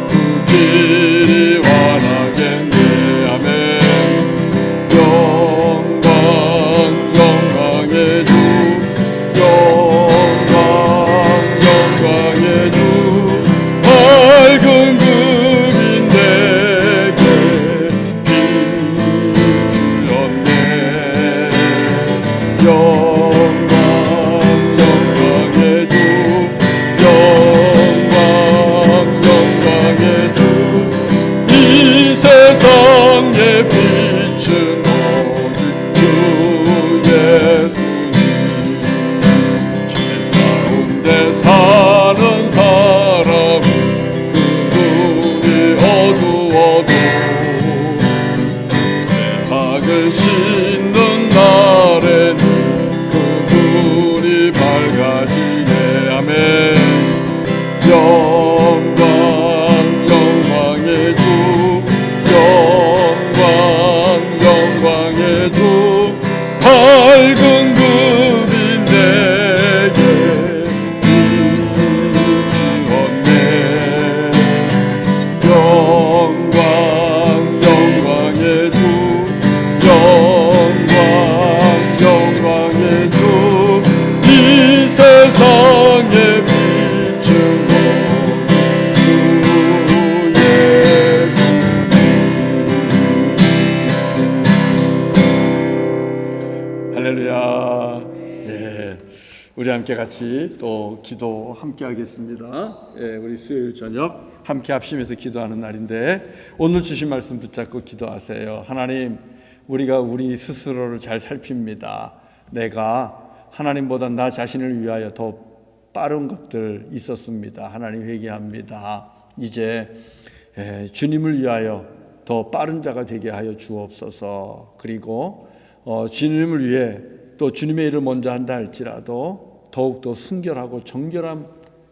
Speaker 1: 그 길이 환하겠네. 아멘. 영광의 주, 영광의 주, 밝은 그빛 내게 비추었네. 영광의 주, 영광의 주, 이 세상의 빛은 오직 주 예수님. 죄 가운데 사는 사람은 그 눈이 어두워도 죄악을 씻는 날에는 그 눈이 밝아지네. 아멘. 영광의 주, 영광의 주, 밝은 그빛 내게 비추었네. 영광의 주, 영광의 주, 이 세상의 빛은 오직 주 예수님. 할렐루야. 예, 우리 함께 같이 또 기도 함께 하겠습니다. 예, 우리 수요일 저녁 함께 합심해서 기도하는 날인데 오늘 주신 말씀 붙잡고 기도하세요. 하나님, 우리가 우리 스스로를 잘 살핍니다. 내가 하나님보다 나 자신을 위하여 더 빠른 것들 있었습니다. 하나님 회개합니다. 이제 주님을 위하여 더 빠른 자가 되게 하여 주옵소서. 그리고 주님을 위해 또 주님의 일을 먼저 한다 할지라도 더욱더 순결하고 정결한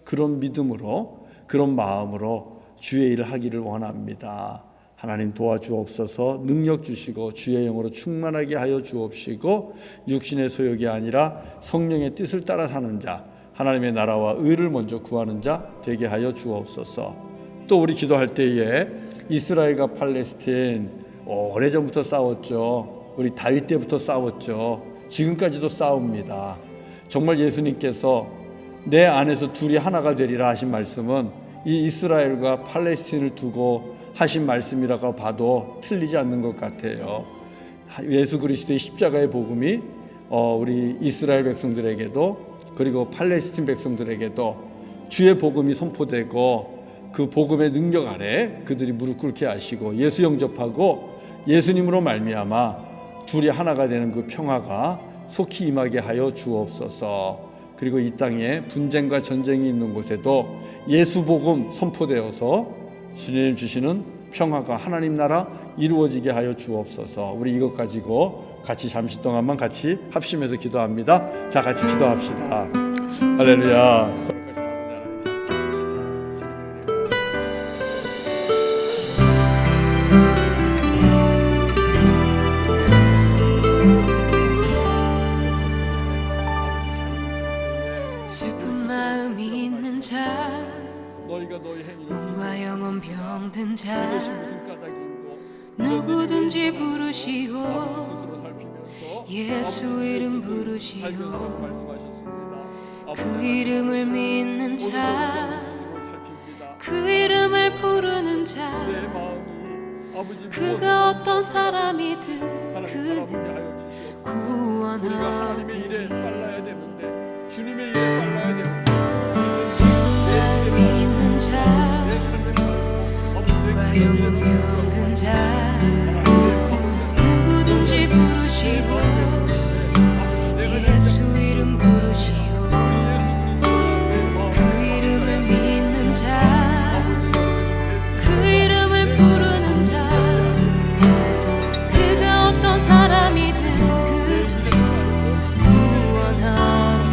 Speaker 1: 그런 믿음으로, 그런 마음으로 주의 일을 하기를 원합니다. 하나님 도와주옵소서. 능력 주시고 주의 영으로 충만하게 하여 주옵시고 육신의 소욕이 아니라 성령의 뜻을 따라 사는 자, 하나님의 나라와 의를 먼저 구하는 자 되게 하여 주옵소서. 또 우리 기도할 때에 이스라엘과 팔레스틴 오래전부터 싸웠죠. 우리 다윗 때부터 싸웠죠. 지금까지도 싸웁니다. 정말 예수님께서 내 안에서 둘이 하나가 되리라 하신 말씀은 이 이스라엘과 팔레스틴을 두고 하신 말씀이라고 봐도 틀리지 않는 것 같아요. 예수 그리스도의 십자가의 복음이 우리 이스라엘 백성들에게도 그리고 팔레스틴 백성들에게도 주의 복음이 선포되고 그 복음의 능력 아래 그들이 무릎 꿇게 하시고 예수 영접하고 예수님으로 말미암아 둘이 하나가 되는 그 평화가 속히 임하게 하여 주옵소서. 그리고 이 땅에 분쟁과 전쟁이 있는 곳에도 예수 복음 선포되어서 주님 주시는 평화가 하나님 나라 이루어지게 하여 주옵소서. 우리 이것 가지고 같이 잠시 동안만 같이 합심해서 기도합니다. 자, 같이 기도합시다. 할렐루야.
Speaker 3: 슬픈 마음이 있는 자,
Speaker 1: 너희가 너희 행위를
Speaker 3: 몸과 영혼 병든
Speaker 1: 이것이
Speaker 3: 자,
Speaker 1: 무슨 까닭인고
Speaker 3: 누구든지 부르시오.
Speaker 1: 스스로 살피면서
Speaker 3: 예수 이름 부르시오.
Speaker 1: 발견하라고 말씀하셨습니다.
Speaker 3: 그 이름을 믿는 자,
Speaker 1: 스스로 살핍니다.
Speaker 3: 그 이름을 부르는 자,
Speaker 1: 내 마음이 아버지
Speaker 3: 그가 어떤 사람이든
Speaker 1: 하나님
Speaker 3: 그는
Speaker 1: 하여 주시옵소서. 우리가 하나님의 일에
Speaker 3: 구원하리니.
Speaker 1: 빨라야 되는데 주님의 일에 빨라야 되는데
Speaker 3: 슬픈 마음이 있는 자,
Speaker 1: 내 삶의 삶
Speaker 3: 몸과 영혼 병든 자, 누구든지 부르시고 예수 이름 부르시오. 그 이름을 믿는 자, 그 이름을 부르는 자, 그가 어떤 사람이든 그 구원하리니.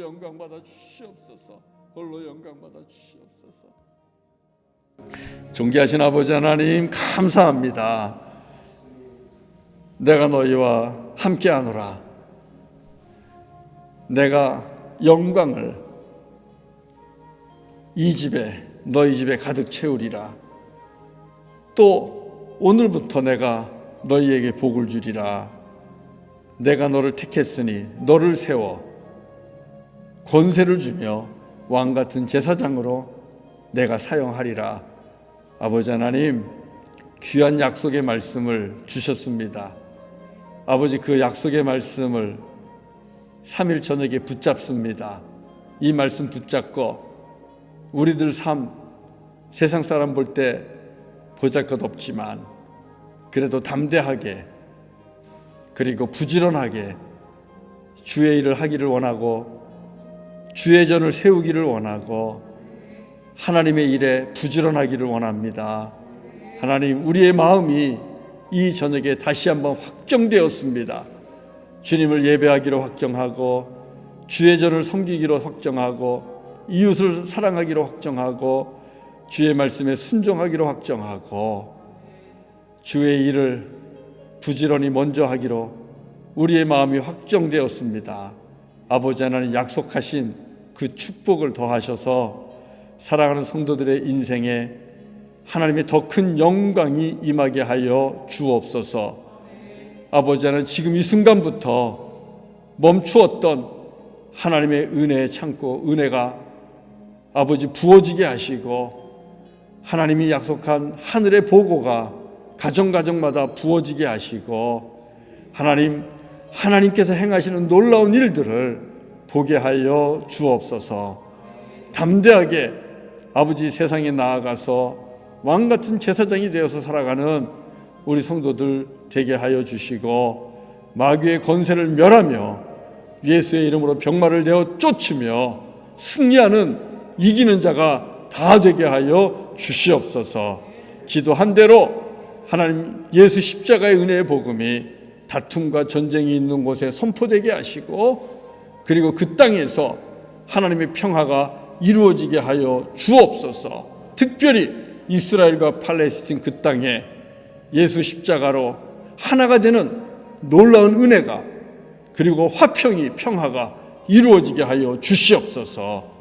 Speaker 1: 영광 받아 주시옵소서. 홀로 영광 받아 주시옵소서. 존귀하신 아버지 하나님 감사합니다. 내가 너희와 함께하노라. 내가 영광을 이 집에 너희 집에 가득 채우리라. 또 오늘부터 내가 너희에게 복을 주리라. 내가 너를 택했으니 너를 세워 권세를 주며 왕같은 제사장으로 내가 사용하리라. 아버지 하나님, 귀한 약속의 말씀을 주셨습니다. 아버지, 그 약속의 말씀을 3일 저녁에 붙잡습니다. 이 말씀 붙잡고 우리들 삶, 세상 사람 볼 때 보잘것없지만 그래도 담대하게 그리고 부지런하게 주의 일을 하기를 원하고 주의 전을 세우기를 원하고 하나님의 일에 부지런하기를 원합니다. 하나님, 우리의 마음이 이 저녁에 다시 한번 확정되었습니다. 주님을 예배하기로 확정하고 주의 전을 섬기기로 확정하고 이웃을 사랑하기로 확정하고 주의 말씀에 순종하기로 확정하고 주의 일을 부지런히 먼저 하기로 우리의 마음이 확정되었습니다. 아버지 하나님, 약속하신 그 축복을 더하셔서 사랑하는 성도들의 인생에 하나님의 더 큰 영광이 임하게 하여 주옵소서. 아버지 하나님, 지금 이 순간부터 멈추었던 하나님의 은혜의 창고, 은혜가 아버지 부어지게 하시고 하나님이 약속한 하늘의 보고가 가정가정마다 부어지게 하시고 하나님께서 행하시는 놀라운 일들을 보게 하여 주옵소서. 담대하게 아버지 세상에 나아가서 왕같은 제사장이 되어서 살아가는 우리 성도들 되게 하여 주시고 마귀의 권세를 멸하며 예수의 이름으로 병마를 내어 쫓으며 승리하는 이기는 자가 다 되게 하여 주시옵소서. 기도한 대로 하나님 예수 십자가의 은혜의 복음이 다툼과 전쟁이 있는 곳에 선포되게 하시고 그리고 그 땅에서 하나님의 평화가 이루어지게 하여 주옵소서. 특별히 이스라엘과 팔레스틴 그 땅에 예수 십자가로 하나가 되는 놀라운 은혜가 그리고 화평이 평화가 이루어지게 하여 주시옵소서.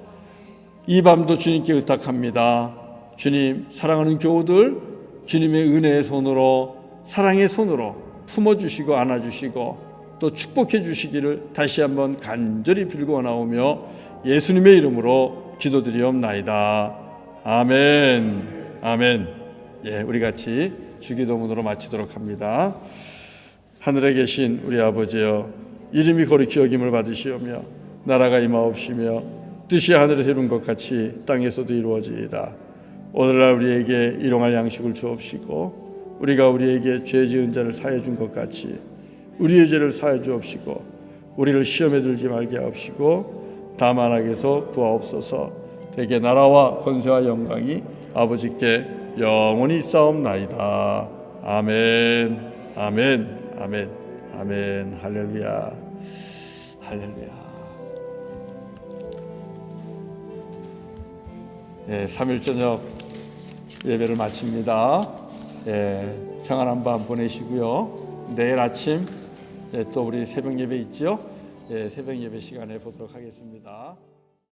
Speaker 1: 이 밤도 주님께 의탁합니다. 주님, 사랑하는 교우들 주님의 은혜의 손으로 사랑의 손으로 품어주시고 안아주시고 또 축복해 주시기를 다시 한번 간절히 빌고 나오며 예수님의 이름으로 기도드리옵나이다. 아멘. 아멘. 예, 우리 같이 주기도문으로 마치도록 합니다. 하늘에 계신 우리 아버지여, 이름이 거룩히 여김을 받으시오며 나라가 임하옵시며 뜻이 하늘에서 이룬 것 같이 땅에서도 이루어지이다. 오늘날 우리에게 일용할 양식을 주옵시고 우리가 우리에게 죄 지은 자를 사해 준 것 같이 우리의 죄를 사해 주옵시고 우리를 시험에 들지 말게 하옵시고 다만 악에서 구하옵소서. 대개 나라와 권세와 영광이 아버지께 영원히 있사옵나이다. 아멘. 아멘. 아멘. 아멘. 할렐루야. 할렐루야. 예, 3일 저녁 예배를 마칩니다. 예, 평안한 밤 보내시고요. 내일 아침 또 우리 새벽 예배 있죠? 예, 새벽 예배 시간에 보도록 하겠습니다.